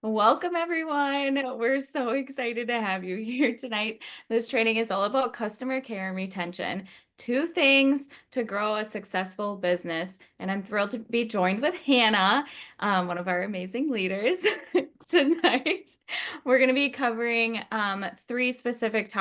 Welcome, everyone. We're so excited to have you here tonight. This training is all about customer care and retention, two things to grow a successful business. And I'm thrilled to be joined with Hannah, one of our amazing leaders tonight. We're going to be covering three specific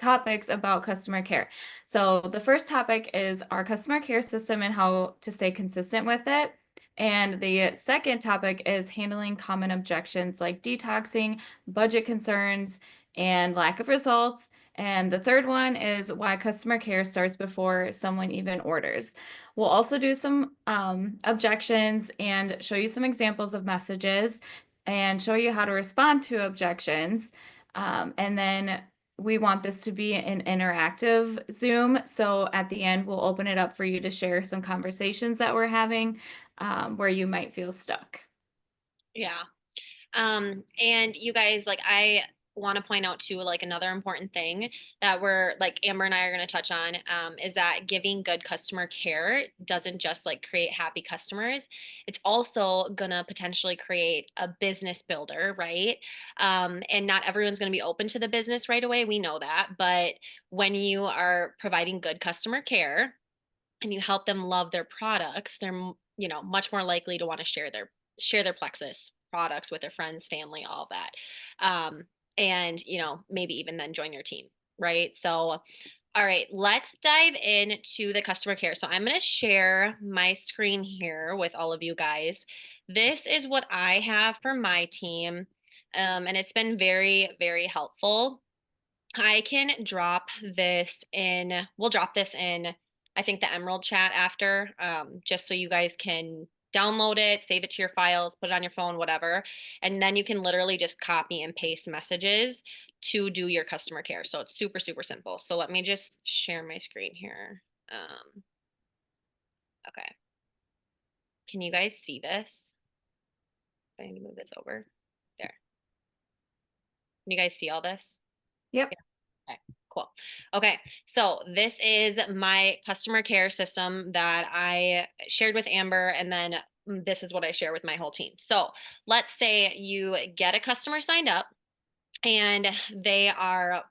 topics about customer care. So the first topic is our customer care system and how to stay consistent with it. And the second topic is handling common objections like detoxing, budget concerns, and lack of results. And the third one is why customer care starts before someone even orders. We'll also do some objections and show you some examples of messages and show you how to respond to objections. And then we want this to be an interactive Zoom. So at the end, we'll open it up for you to share some conversations that we're having where you might feel stuck. Yeah. And you guys, like, I want to point out too, like, another important thing that we're like Amber and I are going to touch on, is that giving good customer care doesn't just like create happy customers. It's also gonna potentially create a business builder, right? And not everyone's going to be open to the business right away. We know that, but when you are providing good customer care and you help them love their products, they're much more likely to want to share their Plexus products with their friends, family, all that. And maybe even then join your team, right? So all right, let's dive into the customer care. So I'm going to share my screen here with all of you guys. This is what I have for my team. And it's been very, very helpful. I can drop this in, we'll drop this in, I think the Emerald chat after, just so you guys can download it, save it to your files, put it on your phone, whatever. And then you can literally just copy and paste messages to do your customer care. So it's super, super simple. So let me just share my screen here. Okay. Can you guys see this? I need to move this over. There. Can you guys see all this? Yep. Okay, cool. Okay, so this is my customer care system that I shared with Amber, and then this is what I share with my whole team. So let's say you get a customer signed up and they are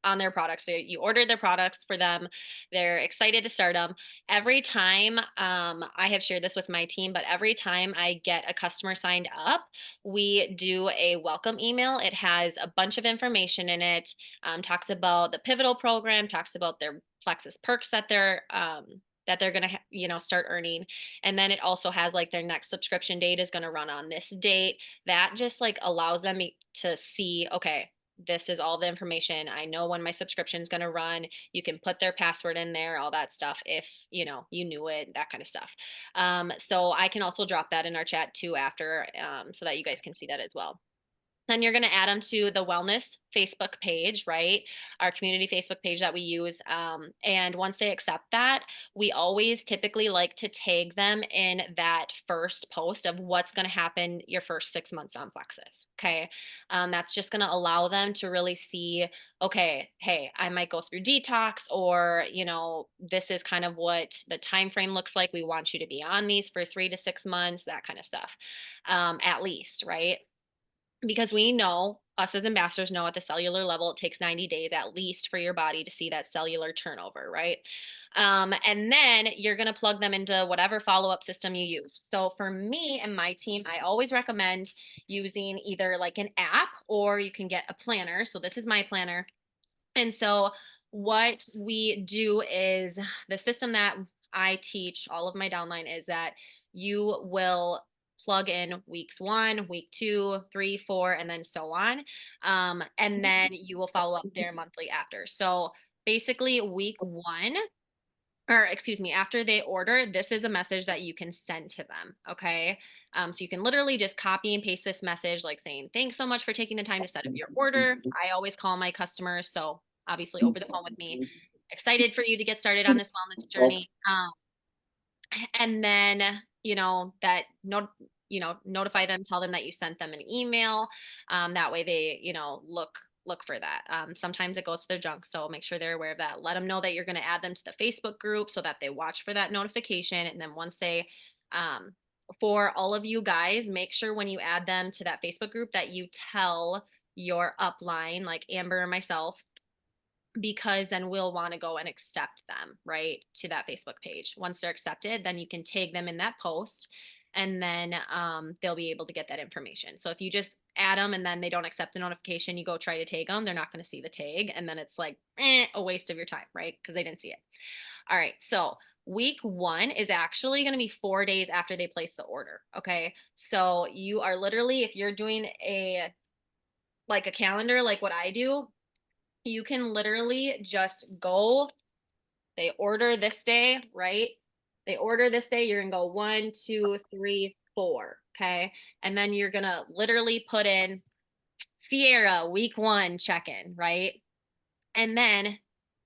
on their products. So you ordered their products for them, they're excited to start them. Every time, I have shared this with my team, but every time I get a customer signed up, we do a welcome email. It has a bunch of information in it, talks about the pivotal program, talks about their Plexus perks that they're going to start earning, and then it also has like their next subscription date is going to run on this date. That just like allows them to see, okay, this is all the information. I know when my subscription is going to run. You can put their password in there, all that stuff, if you knew it, that kind of stuff. So I can also drop that in our chat too after, so that you guys can see that as well. Then you're going to add them to the wellness Facebook page, right? Our community Facebook page that we use. And once they accept that, we always typically like to tag them in that first post of what's going to happen your first 6 months on Plexus. Okay. That's just going to allow them to really see, okay, hey, I might go through detox, or, this is kind of what the time frame looks like. We want you to be on these for 3 to 6 months, that kind of stuff, at least, right? Because we know, us as ambassadors know, at the cellular level, it takes 90 days at least for your body to see that cellular turnover, right? And then you're going to plug them into whatever follow-up system you use. So for me and my team, I always recommend using either like an app, or you can get a planner. So this is my planner. And so what we do is, the system that I teach all of my downline is that you will plug in weeks 1, week 2, 3, 4, and then so on. And then you will follow up there monthly after. So basically, week 1, or excuse me, after they order, this is a message that you can send to them. Okay. So you can literally just copy and paste this message, like saying, thanks so much for taking the time to set up your order. I always call my customers, so obviously over the phone with me. Excited for you to get started on this wellness journey. And then, that notify them, tell them that you sent them an email. That way they, look for that. Sometimes it goes to their junk, so make sure they're aware of that. Let them know that you're going to add them to the Facebook group so that they watch for that notification. And then once they for all of you guys, make sure when you add them to that Facebook group that you tell your upline, like Amber and myself, because then we'll want to go and accept them, right, to that Facebook page. Once they're accepted, then you can tag them in that post, and then they'll be able to get that information. So if you just add them and then they don't accept the notification, you go try to tag them, they're not going to see the tag, and then it's like a waste of your time, right? Because they didn't see it. All right, so week 1 is actually going to be 4 days after they place the order. Okay, so you are literally, if you're doing a like a calendar like what I do, you can literally just go, they order this day, right? They order this day, you're gonna go 1, 2, 3, 4. Okay. And then you're gonna literally put in Sierra week 1 check-in, right? And then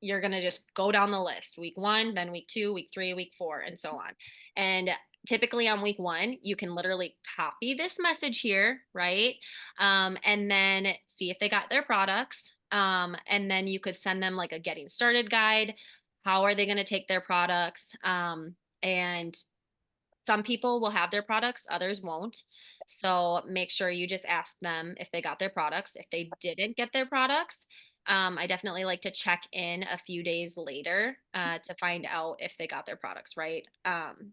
you're going to just go down the list, week 1, then week 2, week 3, week 4, and so on. And typically on week 1, you can literally copy this message here, right? And then see if they got their products. And then you could send them like a getting started guide. How are they going to take their products? And some people will have their products, others won't. So make sure you just ask them if they got their products. If they didn't get their products, I definitely like to check in a few days later to find out if they got their products, right?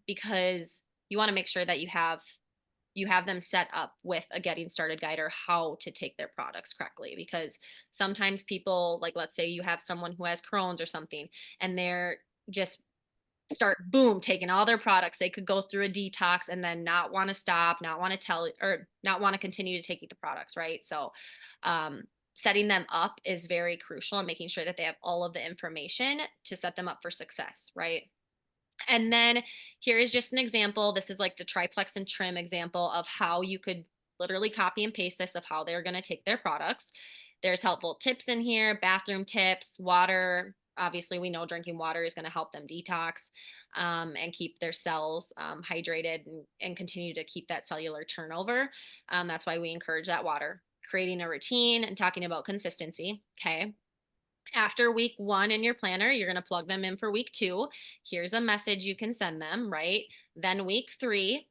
Because you want to make sure that you have them set up with a getting started guide or how to take their products correctly, because sometimes people, like, let's say you have someone who has Crohn's or something, and they're just start boom taking all their products. They could go through a detox and then not want to stop, not want to tell, or not want to continue to take the products, right? So um setting them up is very crucial, and making sure that they have all of the information to set them up for success, right? And then here is just an example. This is like the triplex and trim example of how you could literally copy and paste this of how they're going to take their products. There's helpful tips in here, bathroom tips, water. Obviously, we know drinking water is going to help them detox and keep their cells hydrated, and continue to keep that cellular turnover. That's why we encourage that water. Creating a routine and talking about consistency. Okay. After week 1 in your planner, you're going to plug them in for week 2. Here's a message you can send them, right? Then week 3.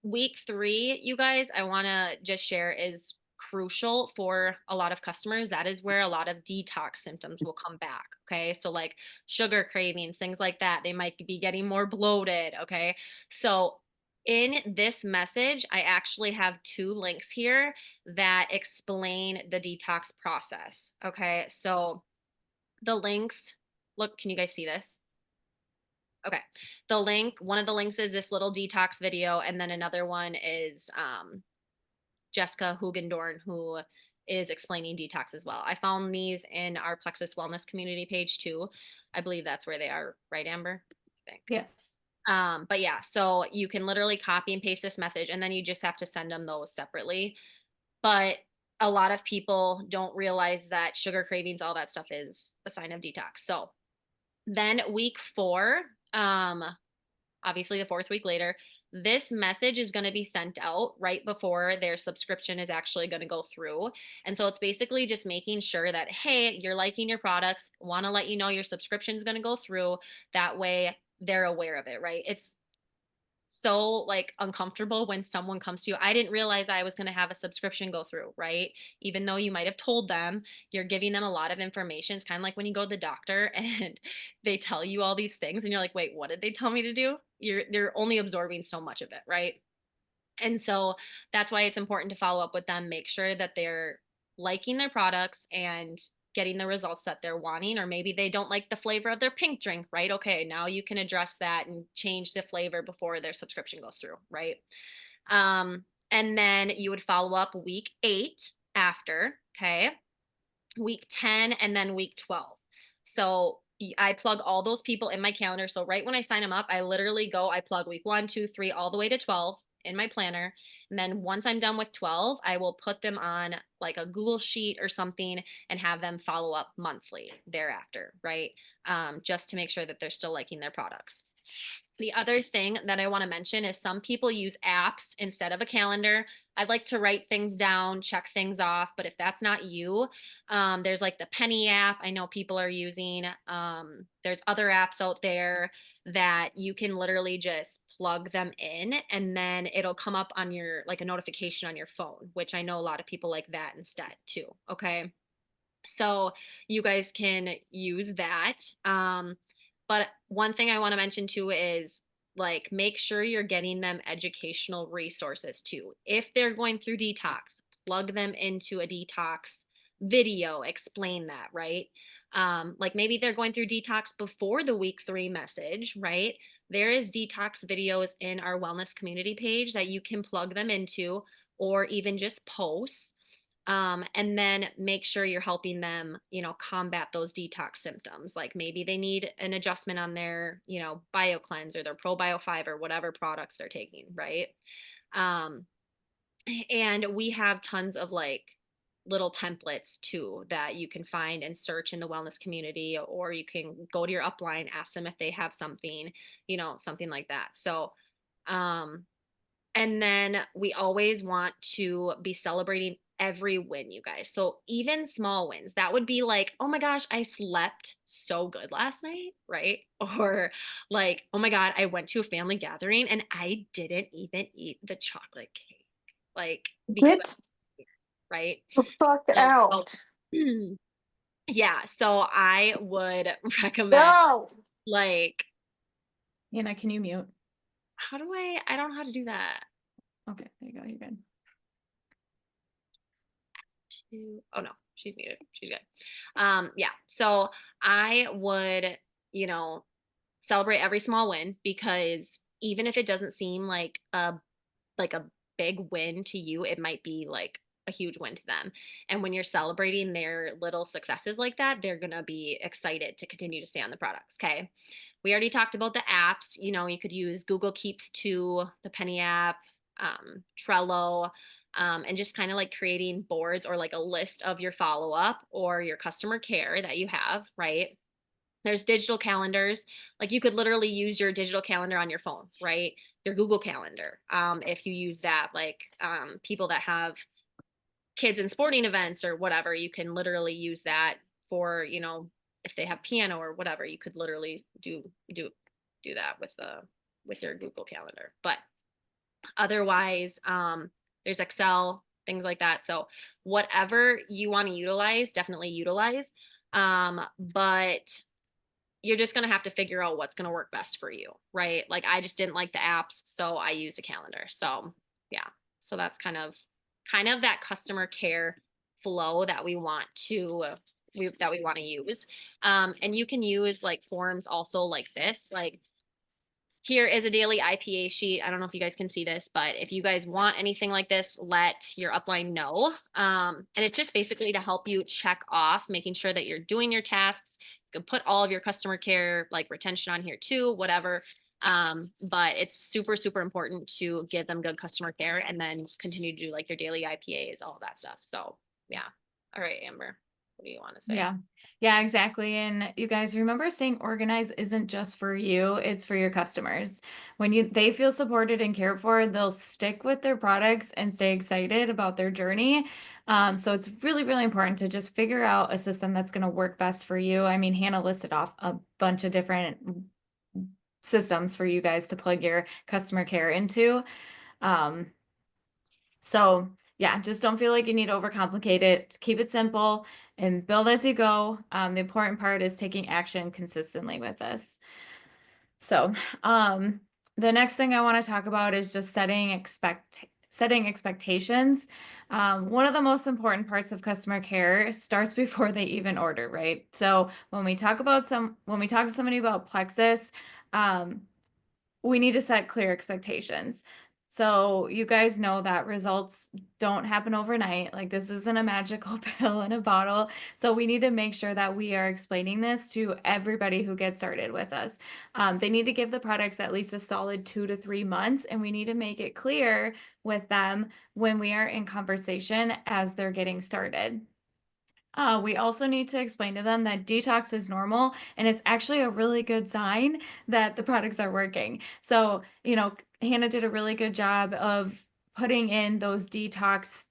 Week 3, you guys, I want to just share, is crucial for a lot of customers. That is where a lot of detox symptoms will come back. Okay. So, like sugar cravings, things like that, they might be getting more bloated. Okay. So, in this message, I actually have 2 links here that explain the detox process. Okay. So the links, look, can you guys see this? Okay. One of the links is this little detox video. And then another one is Jessica Hugendorn, who is explaining detox as well. I found these in our Plexus Wellness community page too. I believe that's where they are, right, Amber? I think. Yes. But yeah, so you can literally copy and paste this message, and then you just have to send them those separately. But a lot of people don't realize that sugar cravings, all that stuff, is a sign of detox. So then week 4, obviously the 4th week later, this message is going to be sent out right before their subscription is actually going to go through. And so it's basically just making sure that, hey, you're liking your products, want to let you know your subscription is going to go through. That way they're aware of it, right? It's so like uncomfortable when someone comes to you. I didn't realize I was going to have a subscription go through, right? Even though you might have told them, you're giving them a lot of information. It's kind of like when you go to the doctor and they tell you all these things and you're like, wait, what did they tell me to do? They're only absorbing so much of it, right? And so that's why it's important to follow up with them, make sure that they're liking their products and getting the results that they're wanting. Or maybe they don't like the flavor of their pink drink, right? Okay, now you can address that and change the flavor before their subscription goes through, right? And then you would follow up week 8 after, okay? Week 10, and then week 12. So I plug all those people in my calendar. So right when I sign them up, I literally go, I plug week 1, 2, 3, all the way to 12 in my planner. And then once I'm done with 12, I will put them on like a Google sheet or something and have them follow up monthly thereafter, right? Just to make sure that they're still liking their products. The other thing that I want to mention is some people use apps instead of a calendar. I like to write things down, check things off, but if that's not you, there's like the Penny app I know people are using. There's other apps out there that you can literally just plug them in and then it'll come up on your like a notification on your phone, which I know a lot of people like that instead too. Okay. So you guys can use that. But one thing I want to mention too is like make sure you're getting them educational resources too. If they're going through detox, plug them into a detox video, explain that, right? Like maybe they're going through detox before the week 3 message, right? There is detox videos in our wellness community page that you can plug them into or even just post and then make sure you're helping them, combat those detox symptoms. Like maybe they need an adjustment on their, bio cleanse or their probio 5 or whatever products they're taking, right? Um, and we have tons of like little templates too that you can find and search in the wellness community, or you can go to your upline, ask them if they have something, something like that. So, um, and then we always want to be celebrating every win, you guys. So even small wins, that would be like, oh my gosh, I slept so good last night, right? Or like, oh my God, I went to a family gathering and I didn't even eat the chocolate cake. Like, because Get right? the fuck So, out. yeah, so I would recommend No. like, Hannah, can you mute? I don't know how to do that. Okay, there you go. You're good. Oh no, she's muted. She's good. Yeah. So I would, you know, celebrate every small win because even if it doesn't seem like a big win to you, it might be like a huge win to them. And when you're celebrating their little successes like that, they're gonna be excited to continue to stay on the products. Okay. We already talked about the apps. You could use Google Keeps to the Penny app, Trello, and just kind of like creating boards or like a list of your follow up or your customer care that you have, right? There's digital calendars. Like you could literally use your digital calendar on your phone, right? Your Google Calendar. If you use that, like people that have kids in sporting events or whatever, you can literally use that for, if they have piano or whatever, you could literally do that with your Google Calendar. But otherwise, there's Excel, things like that. So whatever you want to utilize, definitely utilize. But you're just going to have to figure out what's going to work best for you, right? Like I just didn't like the apps, so I used a calendar. So, yeah. So that's kind of that customer care flow that we want to use. And you can use like forms also like this, like here is a daily IPA sheet. I don't know if you guys can see this, but if you guys want anything like this, let your upline know. And it's just basically to help you check off, making sure that you're doing your tasks. You can put all of your customer care, like retention on here too, whatever. But it's super, super important to give them good customer care and then continue to do like your daily IPAs, all of that stuff. So yeah. All right, Amber, what do you want to say? Yeah. Yeah, exactly. And you guys remember staying organized isn't just for you, it's for your customers. When they feel supported and cared for, they'll stick with their products and stay excited about their journey. So it's really, really important to just figure out a system that's going to work best for you. I mean, Hannah listed off a bunch of different systems for you guys to plug your customer care into. Um, so yeah, just don't feel like you need to overcomplicate it. Keep it simple and build as you go. The important part is taking action consistently with this. So the next thing I want to talk about is just setting expectations. One of the most important parts of customer care starts before they even order, right? So when we talk to somebody about Plexus, um, we need to set clear expectations. So you guys know that results don't happen overnight. Like this isn't a magical pill in a bottle. So we need to make sure that we are explaining this to everybody who gets started with us. They need to give the products at least a solid 2 to 3 months, and we need to make it clear with them when we are in conversation as they're getting started. We also need to explain to them that detox is normal and it's actually a really good sign that the products are working. So, Hannah did a really good job of putting in those detox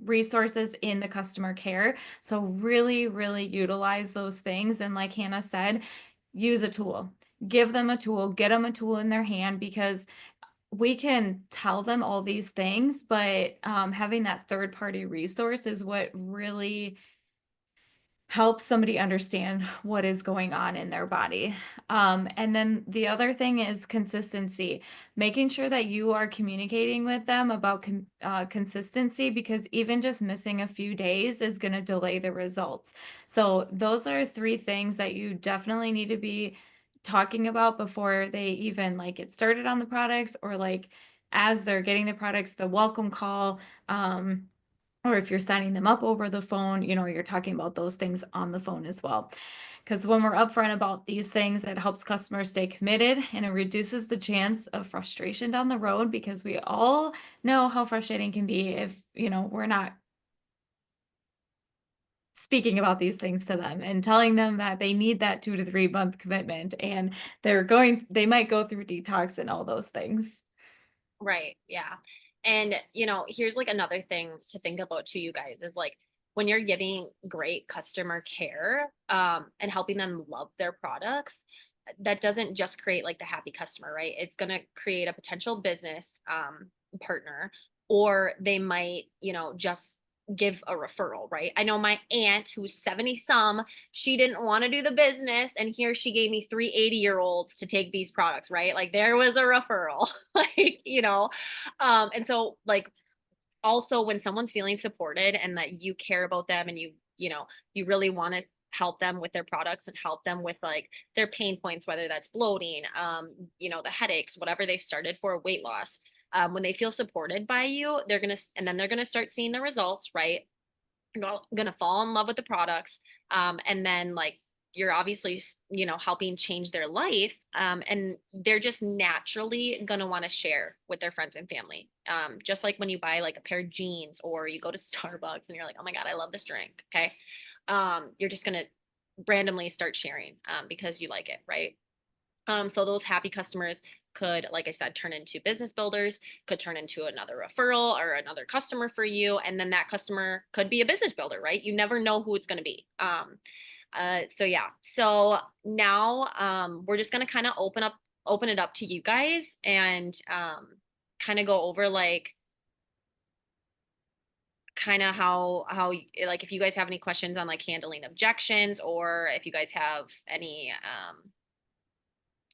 resources in the customer care. So, really, really utilize those things. And, like Hannah said, use a tool. Give them a tool, get them a tool in their hand because we can tell them all these things, but having that third party resource is what really help somebody understand what is going on in their body. And then the other thing is consistency, making sure that you are communicating with them about consistency because even just missing a few days is going to delay the results. So, those are three things that you definitely need to be talking about before they even like get started on the products or like as they're getting the products, the welcome call. Or if you're signing them up over the phone, you're talking about those things on the phone as well. Because when we're upfront about these things, it helps customers stay committed and it reduces the chance of frustration down the road because we all know how frustrating it can be if, we're not speaking about these things to them and telling them that they need that 2 to 3 month commitment and they might go through detox and all those things. Right. Yeah. And, here's like another thing to think about to you guys is like when you're giving great customer care and helping them love their products, that doesn't just create like the happy customer, right? It's going to create a potential business partner, or they might, just give a referral, right? I know my aunt who's 70 some, she didn't want to do the business and here she gave me 3 80-year-olds to take these products, right? Like there was a referral. Like, and so like also when someone's feeling supported and that you care about them and you really want to help them with their products and help them with like their pain points, whether that's bloating, the headaches, whatever they started for weight loss. When they feel supported by you, they're gonna start seeing the results, right? Gonna fall in love with the products, and then like you're obviously helping change their life, and they're just naturally gonna want to share with their friends and family, just like when you buy like a pair of jeans or you go to Starbucks and you're like, oh my god, I love this drink. Okay. You're just gonna randomly start sharing, because you like it, right? So those happy customers could, like I said, turn into business builders, could turn into another referral or another customer for you. And then that customer could be a business builder, right? You never know who it's going to be. So yeah. So now we're just going to kind of open it up to you guys and kind of go over like kind of like if you guys have any questions on like handling objections or if you guys have any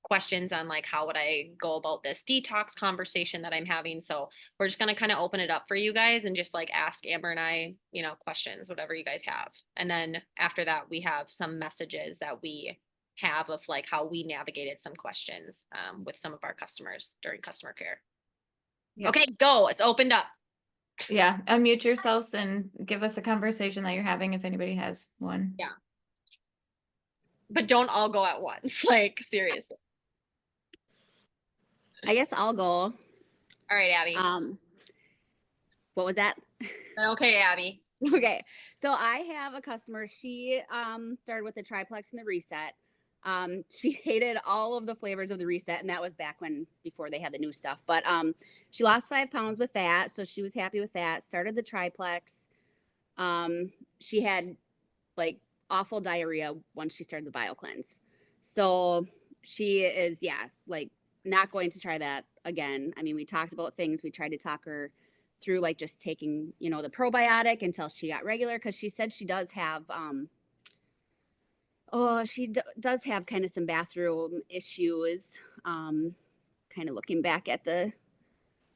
questions on like how would I go about this detox conversation that I'm having. So we're just going to kind of open it up for you guys and just like ask Amber and I, questions, whatever you guys have. And then after that, we have some messages that we have of like how we navigated some questions with some of our customers during customer care. Yep. Okay, go. It's opened up. Yeah. Unmute yourselves and give us a conversation that you're having if anybody has one. Yeah. But don't all go at once. Like, seriously. I guess I'll go. All right, Abby. What was that? Okay, Abby. Okay. So I have a customer. She started with the triplex and the reset. She hated all of the flavors of the reset, and that was back before they had the new stuff. But she lost 5 pounds with that, so she was happy with that. Started the triplex. She had like awful diarrhea once she started the bio cleanse. So she is, like not going to try that again. I mean, we talked about things. We tried to talk her through like just taking, the probiotic until she got regular because she said she does have does have kind of some bathroom issues. Kind of looking back at the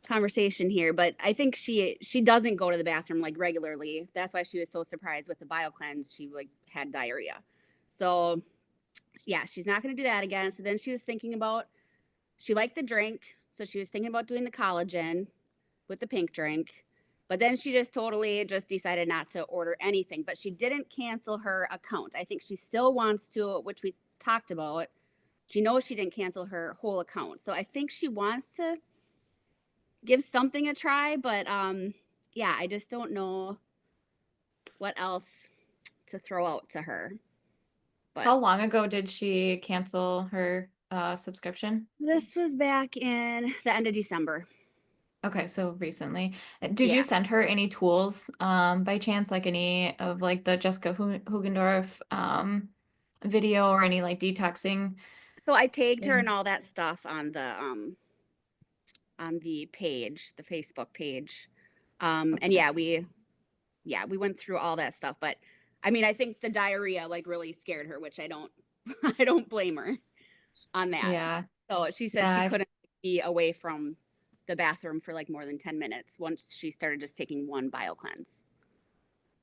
conversation here, but I think she doesn't go to the bathroom like regularly. That's why she was so surprised with the bio cleanse. She like had diarrhea. So yeah, she's not going to do that again. So then she was thinking about, she liked the drink. So she was thinking about doing the collagen with the pink drink. But then she just totally just decided not to order anything. But she didn't cancel her account. I think she still wants to, which we talked about. She knows she didn't cancel her whole account. So I think she wants to give something a try. But yeah, I just don't know what else to throw out to her. But How long ago did she cancel her subscription? this was back in the end of December. Okay, so recently. Did you Yeah. send her any tools by chance, like any of like the Jessica Hugendorf video or any like detoxing So I tagged her and things? all that stuff on the page, the Facebook page. And we went through all that stuff, but I mean, I think the diarrhea like really scared her, which I don't I don't blame her on that. Yeah, So she said yeah, she couldn't be away from the bathroom for like more than 10 minutes once she started just taking one bio cleanse.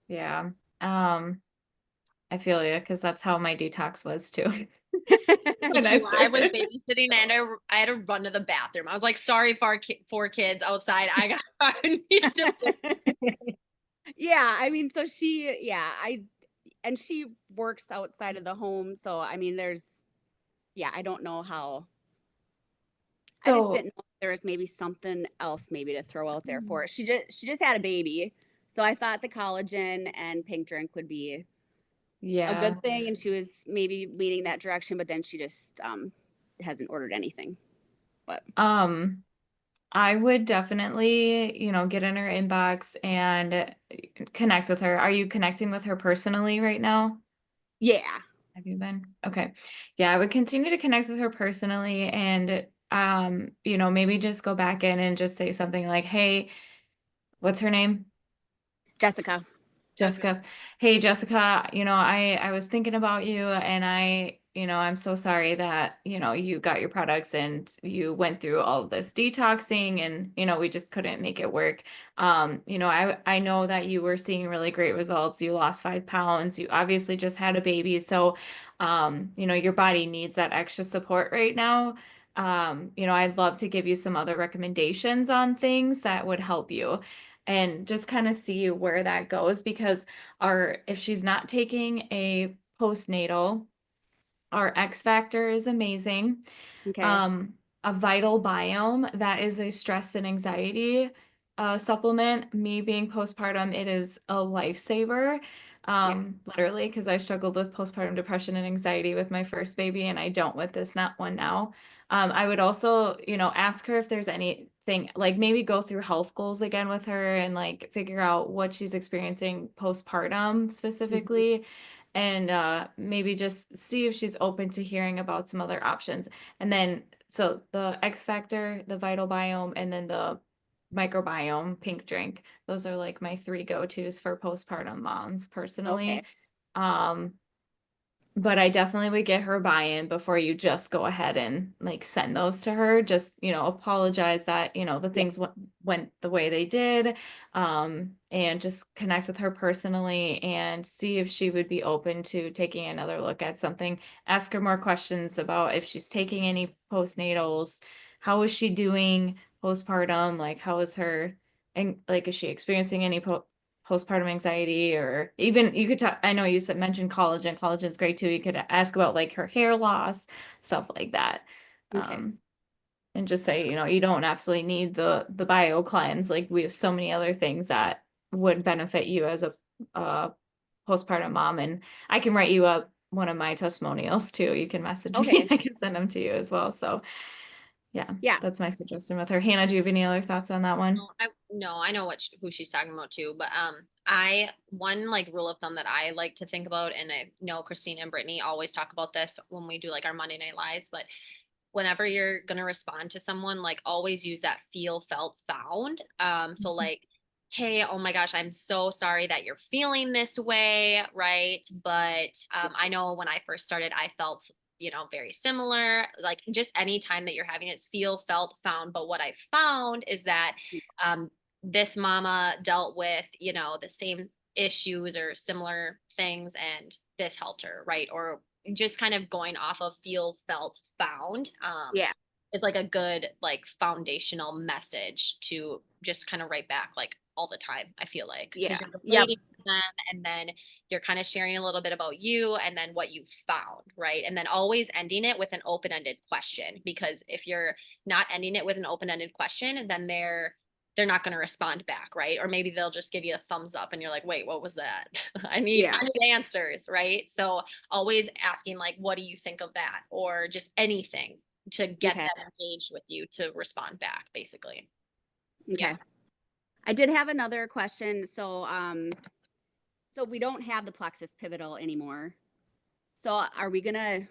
yeah. I feel you because that's how my detox was too. Me When I too. I was started. babysitting and I had to run to the bathroom. I was like, sorry for our four kids outside. I need to. Yeah, I mean, so she works outside of the home, so I mean, I don't know how. I just So didn't know if there was maybe something else maybe to throw out there for it. She just had a baby, so I thought the collagen and pink drink would be a yeah. good thing, and she was maybe leaning that direction, but then she just hasn't ordered anything. But Um, I would definitely, get in her inbox and connect with her. Are you connecting with her personally right now? yeah, Have you been? Okay. Yeah, I would continue to connect with her personally and maybe just go back in and just say something like, "Hey, what's her name?" Jessica. Jessica. Hey, Jessica, I was thinking about you and I'm so sorry that, you got your products and you went through all of this detoxing and, we just couldn't make it work. I know that you were seeing really great results. You lost 5 pounds. You obviously just had a baby. So, your body needs that extra support right now. I'd love to give you some other recommendations on things that would help you and just kind of see where that goes because if she's not taking a postnatal, our X Factor is amazing. Okay. Um, a Vital Biome, that is a stress and anxiety supplement. Me being postpartum, it is a lifesaver. Yeah. Literally, because I struggled with postpartum depression and anxiety with my first baby, and I don't with this not one now. I would also, ask her if there's anything, like maybe go through health goals again with her and like figure out what she's experiencing postpartum Mhm. specifically and maybe just see if she's open to hearing about some other options. And then, so the X Factor, the Vital Biome, and then the microbiome pink drink. Those are like my three go-tos for postpartum moms Okay. personally. Um, but I definitely would get her buy-in before you just go ahead and like send those to her. Just, apologize that, the Yeah. things went the way they did. And just connect with her personally and see if she would be open to taking another look at something. Ask her more questions about if she's taking any postnatals, how is she doing postpartum, like how is her and like is she experiencing any postpartum anxiety or even you could talk I know you said mentioned collagen's great too. You could ask about like her hair loss, stuff like that. Okay. um and just say you don't absolutely need the bio cleanse, like we have so many other things that would benefit you as a uh postpartum mom, and I can write you up one of my testimonials too. You can message me. Okay. I can send them to you as well. So yeah, Yeah. that's my suggestion with her. Hannah, do you have any other thoughts on that one? No, I know who she's talking about too, but I one like rule of thumb that I like to think about, and I know Christina and Brittany always talk about this when we do like our Monday Night Lives, but whenever you're gonna respond to someone, like always use that feel, felt, found. So like, hey, oh my gosh, I'm so sorry that you're feeling this way, right? But I know when I first started, I felt very similar. Like just any time that you're having it's feel, felt, found. But what I found is that um, this mama dealt with, the same issues or similar things, and this helped her, right? Or just kind of going off of feel, felt, found Yeah. is like a good like foundational message to just kind of write back like all the time. I feel like Yeah. because you're Yep. relating to them, and then you're kind of sharing a little bit about you and then what you found, right? And then always ending it with an open-ended question, because if you're not ending it with an open-ended question, then they're not going to respond back, right? Or maybe they'll just give you a thumbs up and you're like, wait, what was that? Yeah. I need answers, right? So always asking like, what do you think of that? Or just anything to get Okay. them engaged with you to respond back, basically. Okay. Yeah. I did have another question. So, so we don't have the Plexus Pivotal anymore. So are you gonna,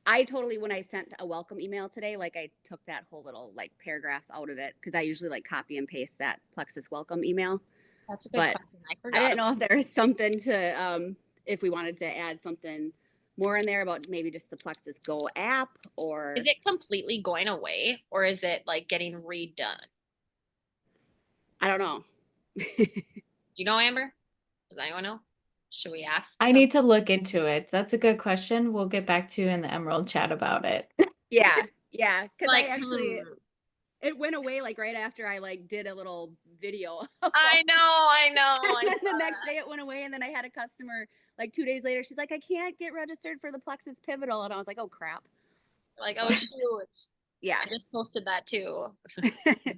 I totally, when I sent a welcome email today, like I took that whole little like paragraph out of it because I usually like copy and paste that Plexus welcome email. That's a good But question. I I forgot didn't about know if there was something to, if we wanted to add something more in there about maybe just the Plexus Go app or, Is it completely going away or is it like getting redone? I don't know. Do you know, Amber? Does anyone know? Should we ask I some? need to look into it. That's a good question. We'll get back to you in the Emerald chat about it. Yeah. Yeah. Cause I Like, actually, it went away like right after I like did a little video. I know, I know. And then the next day it went away, and then I had a customer like 2 days later. She's like, "I can't get registered for the Plexus Pivotal," and I was like, "Oh crap!" Like, oh But shoot. yeah, I just posted that too. Yeah.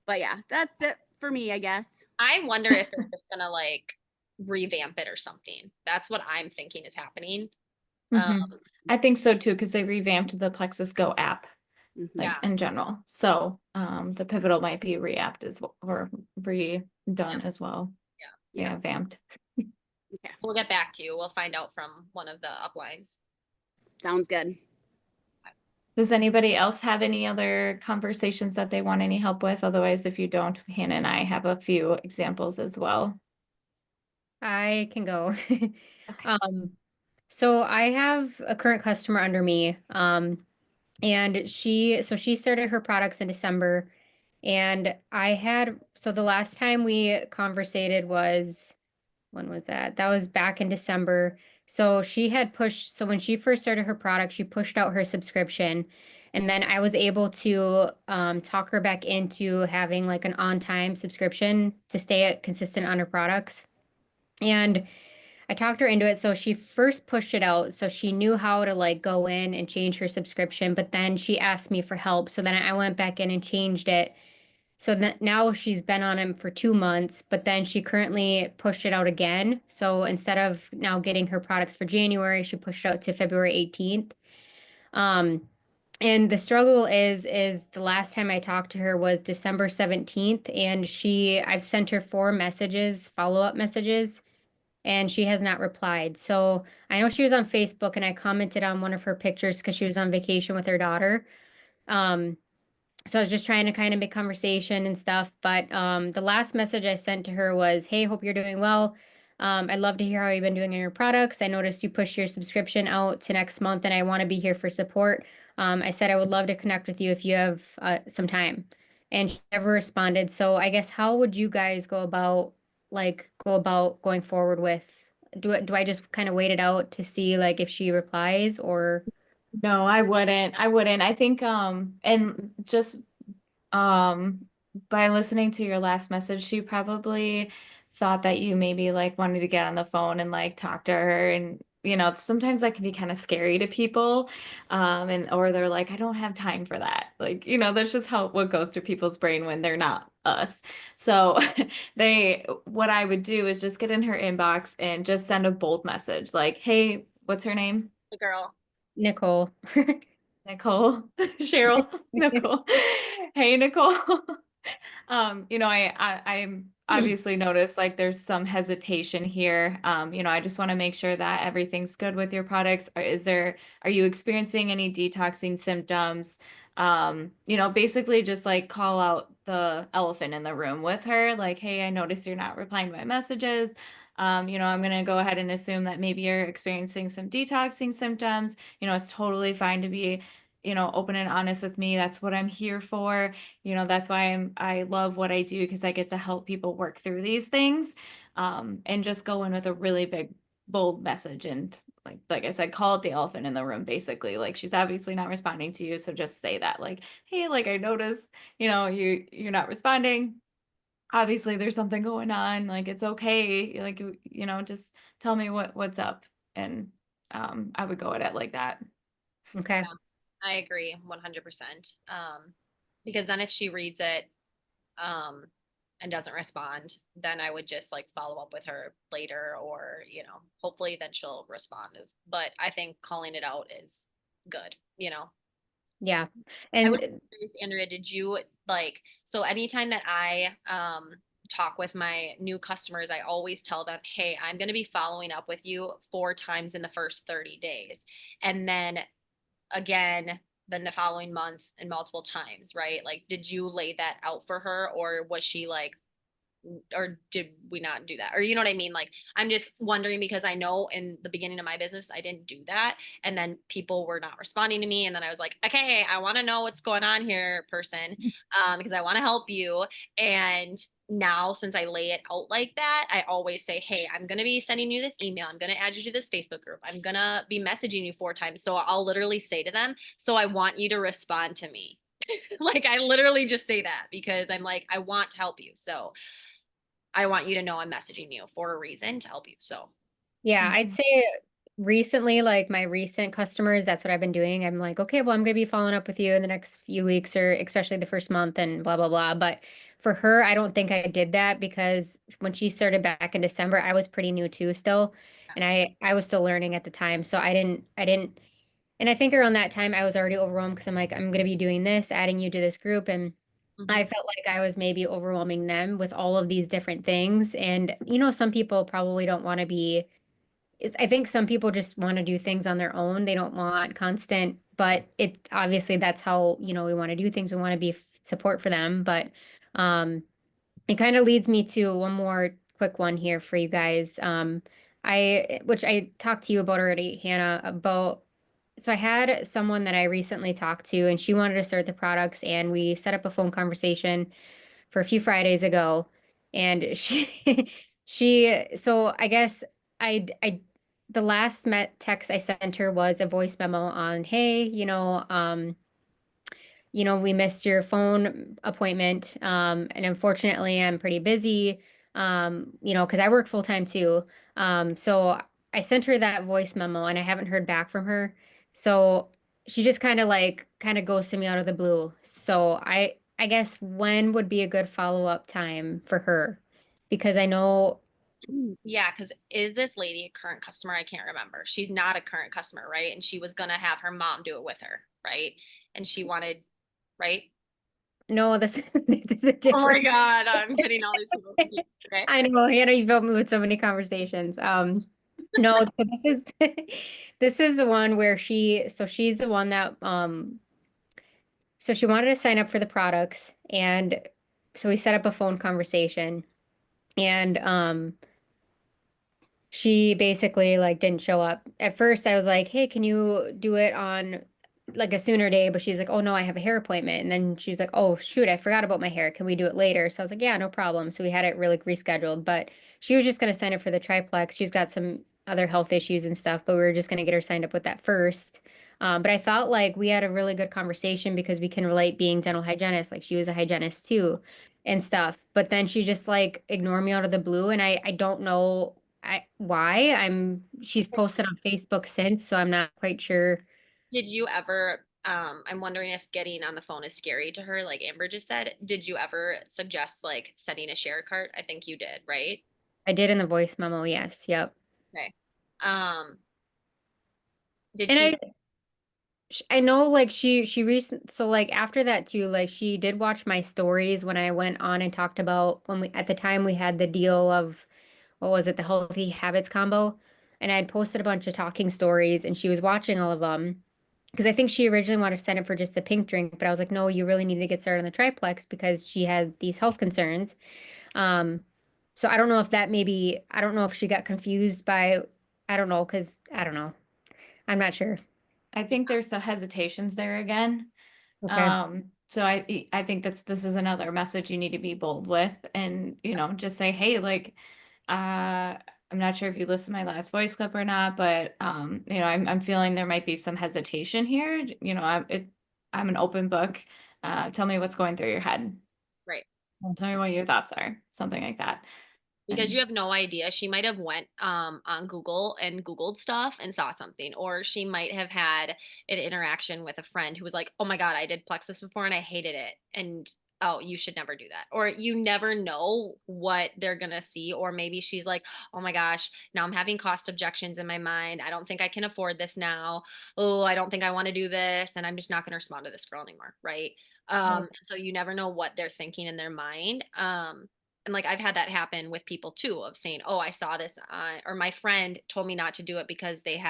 but yeah, that's it for me, I guess. I wonder if they're just gonna like revamp it or something. That's what I'm thinking is happening. Um, Mhm. I think so too, because they revamped the Plexus Go app, Mhm. like yeah, in general. So the Pivotal might be re-apped as well, or yeah, redone as well. yeah. Yeah. Yeah, vamped. Okay. We'll get back to you. We'll find out from one of the uplines. Sounds good. Does anybody else have any other conversations that they want any help with? Otherwise, if you don't, Hannah and I have a few examples as well. I can go. Okay. So I have a current customer under me. And she started her products in December. And so the last time we conversated was, when was that? That was back in December. So when she first started her product, she pushed out her subscription. And then I was able to talk her back into having like an on-time subscription to stay consistent on her products. And I talked her into it. So she first pushed it out. So she knew how to like go in and change her subscription, but then she asked me for help. So then I went back in and changed it. So that now she's been on him for 2 months, but then she currently pushed it out again. So instead of now getting her products for January, she pushed it out to February 18th. Um, and the struggle is the last time I talked to her was December 17th, and I've sent her 4 messages, follow-up messages, and she has not replied. So I know she was on Facebook and I commented on one of her pictures because she was on vacation with her daughter. Um, so I was just trying to kind of make conversation and stuff. But the last message I sent to her was, "Hey, hope you're doing well. I'd love to hear how you've been doing in your products. I noticed you pushed your subscription out to next month and I want to be here for support. I said I would love to connect with you if you have some time." And she never responded. So I guess how would you guys go about going forward with, do I just kind of wait it out to see like if she replies or? No, I wouldn't. I wouldn't. I think and just by listening to your last message, she probably thought that you maybe like wanted to get on the phone and like talk to her, and sometimes that can be kind of scary to people. And or they're like, I don't have time for that. Like, that's just how what goes through people's brain when they're not us. So what I would do is just get in her inbox and just send a bold message like, hey, what's her name? The girl. Nicole. Nicole, Cheryl, Nicole. Hey, Nicole. I'm obviously noticed like there's some hesitation here. I just want to make sure that everything's good with your products. Are you experiencing any detoxing symptoms? Basically just like call out the elephant in the room with her, like, hey, I noticed you're not replying to my messages. I'm gonna go ahead and assume that maybe you're experiencing some detoxing symptoms. It's totally fine to be, open and honest with me. That's what I'm here for. That's why I love what I do, because I get to help people work through these things. And just go in with a really big, bold message, and like I said, call it the elephant in the room, basically. Like, she's obviously not responding to you, so just say that, like, hey, like, I noticed, you're not responding. Obviously there's something going on, like, it's okay, like, just tell me what's up. And I would go at it like that. Okay. I agree 100%. Because then if she reads it and doesn't respond, then I would just like follow up with her later, or, hopefully then she'll respond. But I think calling it out is good, Yeah. I would be And curious, Andrea, did you like, so anytime that I talk with my new customers, I always tell them, hey, I'm going to be following up with you 4 times in the first 30 days. And then again, then the following month and multiple times, right? Like, did you lay that out for her, or was she like, or did we not do that? Or you know what I mean? Like, I'm just wondering because I know in the beginning of my business, I didn't do that. And then people were not responding to me. And then I was like, okay, I want to know what's going on here, person, because I want to help you. And now, since I lay it out like that, I always say, hey, I'm going to be sending you this email. I'm going to add you to this Facebook group. I'm going to be messaging you 4 times. So I'll literally say to them, so I want you to respond to me. Like, I literally just say that because I'm like, I want to help you. So I want you to know I'm messaging you for a reason to help you. So, yeah, I'd Mhm. say recently, like my recent customers, that's what I've been doing. I'm like, okay, well, I'm going to be following up with you in the next few weeks or especially the first month and blah, blah, blah. But for her, I don't think I did that because when she started back in December, I was pretty new too still. And I was still learning at the time. So I didn't, and I think around that time I was already overwhelmed because I'm like, I'm going to be doing this, adding you to this group. And I mhm. felt like I was maybe overwhelming them with all of these different things. And, some people probably don't want to be I think some people just want to do things on their own. They don't want constant, but it obviously that's how, we want to do things. We want to be support for them. But um it kind of leads me to one more quick one here for you guys. Which I talked to you about already, Hannah, about so I had someone that I recently talked to and she wanted to start the products and we set up a phone conversation for a few Fridays ago. And so I guess the last met text I sent her was a voice memo on, hey, we missed your phone appointment. And unfortunately, I'm pretty busy, because I work full time too. So I sent her that voice memo and I haven't heard back from her. So she just kind of ghosted me out of the blue. So I guess when would be a good follow-up time for her? Because I know, Yeah, because is this lady a current customer? I can't remember. She's not a current customer, right? And she was gonna have her mom do it with her, right? And she wanted, right? no, this this is a Oh my different. God, I'm getting all these people confused. Okay. I know, Hannah, you've helped me with so many conversations. No, so this is this is the one where she's the one that so she wanted to sign up for the products and so we set up a phone conversation and she basically like didn't show up. At first I was like, "Hey, can you do it on like a sooner day?" But she's like, "Oh no, I have a hair appointment." And then she's like, "Oh shoot, I forgot about my hair. Can we do it later?" So I was like, "Yeah, no problem." So we had it really rescheduled, but she was just going to sign up for the triplex. She's got some other health issues and stuff, but we were just going to get her signed up with that first. But I thought like we had a really good conversation because we can relate being dental hygienist. Like she was a hygienist too and stuff. But then she just like ignored me out of the blue and I don't know why. She's posted on Facebook since, so I'm not quite sure. Did you ever, I'm wondering if getting on the phone is scary to her, like Amber just said. Did you ever suggest like sending a share cart? I think you did, right? I did in the voice memo, yes, yep. Okay. Um, did And she, I know like she recent so like after that too, like she did watch my stories when I went on and talked about when we at the time we had the deal of what was it, the healthy habits combo. And I'd posted a bunch of talking stories and she was watching all of them. Because I think she originally wanted to sign up for just the pink drink, but I was like, no, you really need to get started on the triplex because she had these health concerns. Um, so I don't know if that maybe, I don't know if she got confused by, I don't know, because I don't know. I'm not sure. I think there's some hesitations there again. Okay. So I think this is another message you need to be bold with and, just say, hey, like, I'm not sure if you listened to my last voice clip or not, but, I'm feeling there might be some hesitation here. I'm an open book. Tell me what's going through your head. right? Tell me what your thoughts are, something like that. Because you And have no idea. She might have went on Google and Googled stuff and saw something, or she might have had an interaction with a friend who was like, "Oh my God, I did Plexus before and I hated it." And oh, you should never do that. Or you never know what they're going to see. Or maybe she's like, oh my gosh, now I'm having cost objections in my mind. I don't think I can afford this now. Oh, I don't think I want to do this. And I'm just not going to respond to this girl anymore. Right. So you never know what they're thinking in their mind. And like I've had that happen with people too, of saying, oh, I saw this, or my friend told me not to do it because they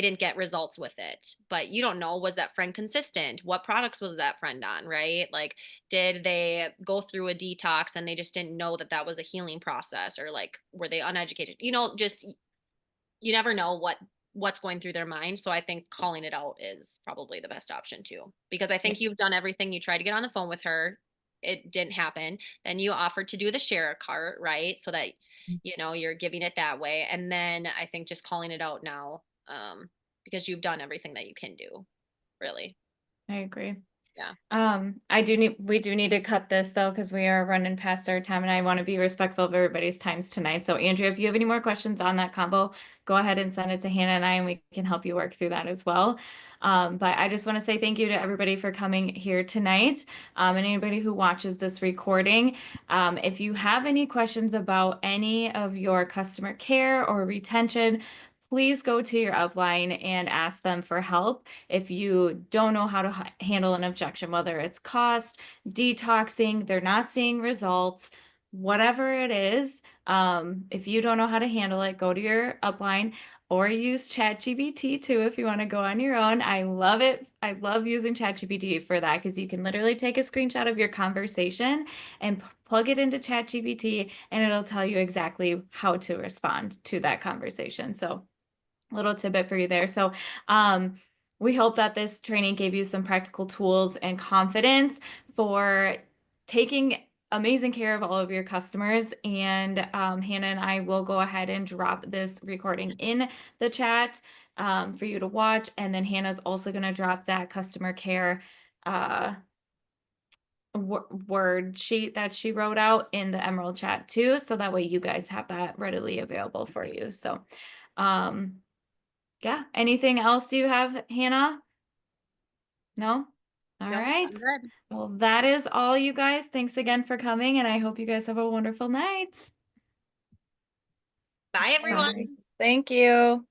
didn't get results with it. But you don't know, was that friend consistent? What products was that friend on, right? Like, did they go through a detox and they just didn't know that that was a healing process, or like were they uneducated? Just you never know what's going through their mind. So I think calling it out is probably the best option too, because I think you've done everything. You tried to get on the phone with her, it didn't happen. Then you offered to do the share a cart, right? So that you're giving it that way. And then I think just calling it out now, because you've done everything that you can do, really. I agree. Yeah. We do need to cut this though, because we are running past our time and I want to be respectful of everybody's times tonight. So Andrea, if you have any more questions on that combo, go ahead and send it to Hannah and I, and we can help you work through that as well. But I just want to say thank you to everybody for coming here tonight. And anybody who watches this recording, if you have any questions about any of your customer care or retention, please go to your upline and ask them for help. If you don't know how to handle an objection, whether it's cost, detoxing, they're not seeing results, whatever it is, if you don't know how to handle it, go to your upline or use ChatGPT too if you want to go on your own. I love it. I love using ChatGPT for that because you can literally take a screenshot of your conversation and plug it into ChatGPT and it'll tell you exactly how to respond to that conversation. So little tidbit for you there. So we hope that this training gave you some practical tools and confidence for taking amazing care of all of your customers. And Hannah and I will go ahead and drop this recording in the chat for you to watch. And then Hannah's also going to drop that customer care word sheet that she wrote out in the Emerald chat too. So that way you guys have that readily available for you. So yeah. Anything else you have, Hannah? No? All Nope, right. I'm good. Well, that is all, you guys. Thanks again for coming, and I hope you guys have a wonderful night. Bye, everyone. Thank you.